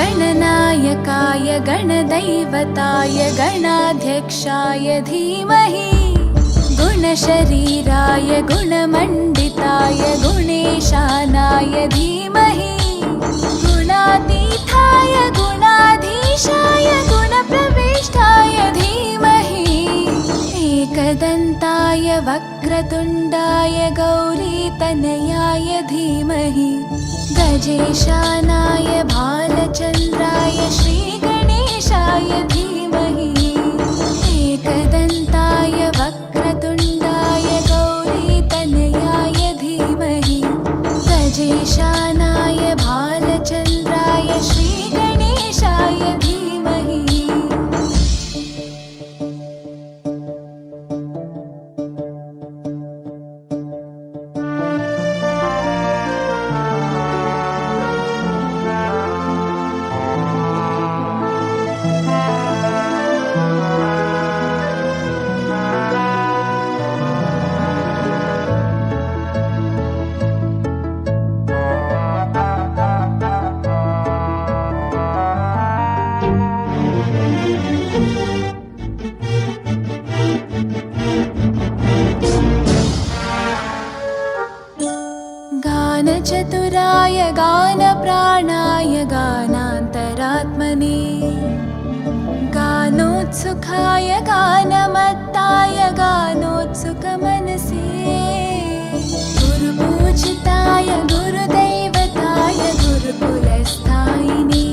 गणनायकाय गणदैवताय गणाध्यक्षाय धीमहि गुणशरीराय गुणमण्डिताय गुणेशानाय धीमहि गुणातीताय गुणाधीशाय गुणप्रविष्टाय धीमहि एकदन्ताय वक्रतुण्डाय गौरीतनयाय धीमहि गजेशानाय भालचन्द्राय श्रीगणेशाय धीमहि एकदन्ताय वक्रतुण्डाय गौरीतनयाय धीमहि गजेशानाय भालचन्द्राय श्रीगणेशाय धीमहि गानचतुराय गानप्राणाय गानान्तरात्मने गानोत्सुकाय गानमत्ताय गानोत्सुकमनसे गुरुपूजिताय गुरुदैवताय गुरुकुलस्थायिने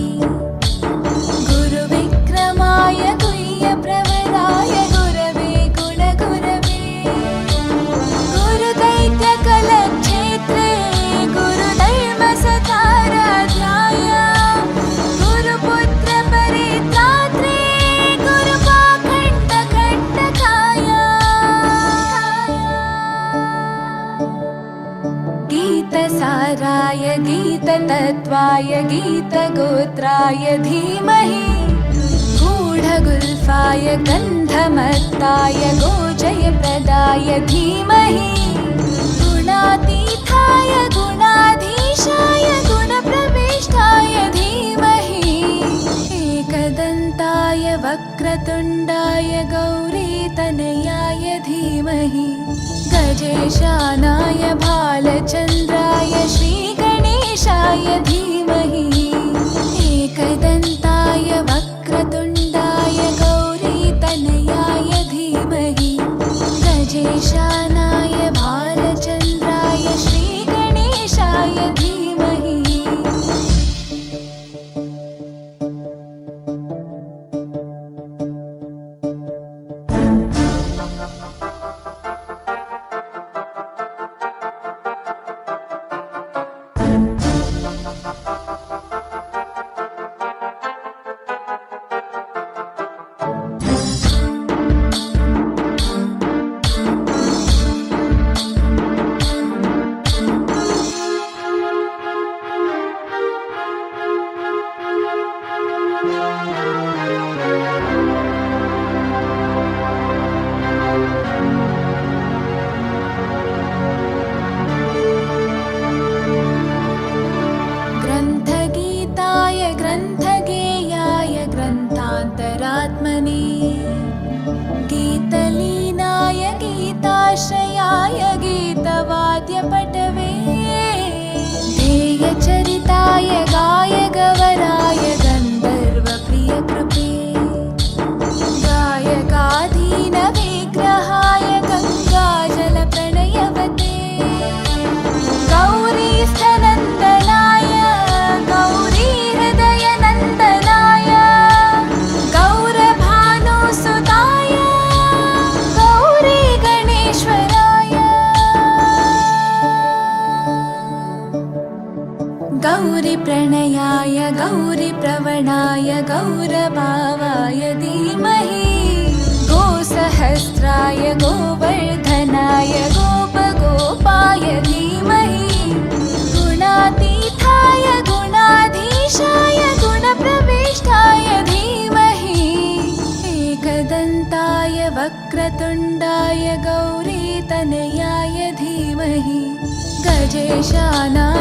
गुरुविक्रमाय गुह्यप्रवराय गुरवे गुणगुरवे गुरुदैत्यकलक्षेत्रे गुरुधर्मसकाराध्याय गुरुपुत्रपरित्रात्रे गुरुपाखण्डकण्टकाय गीतसाराय गीततत्त्वाय गीतगोत्राय धीमहि गूढगुल्फाय गन्धमत्ताय गोजयप्रदाय धीमहि गुणातीताय गुणाधीशाय गुणप्रविष्टाय धीमहि एकदन्ताय वक्रतुण्डाय गौरीतनयाय धीमहि गजेशानाय भालचन्द्राय श्रीगणेशाय धीमहि एकदन्ताय वक्रतुण्डाय गौरीतनयाय धीमहि गजेशानाय भालचन्द्राय श्रीगणेशाय धीमहि ग्रन्थगीताय ग्रन्थगेयाय ग्रन्थान्तरात्मने गीतलीनाय गीताश्रयाय गीतवाद्यपटवे ध्येयचरिताय गायगवराय गन्धर्वप्रियकृपे गायकाधीनविग्रहाय गङ्गाजलप्रणयवते गौरीस्थनन्दनाय गौरीहृदयनन्दनाय गौरभानुसुताय गौरीगणेश्वराय गौरीप्रणयाय गौरीप्रवणाय गौरभावाय धीमहि गोसहस्राय गोवर्धनाय गोपगोपाय धीमहि गुणातीताय गुणाधीशाय गुणप्रविष्टाय धीमहि एकदन्ताय वक्रतुण्डाय गौरीतनयाय धीमहि गजेशानाय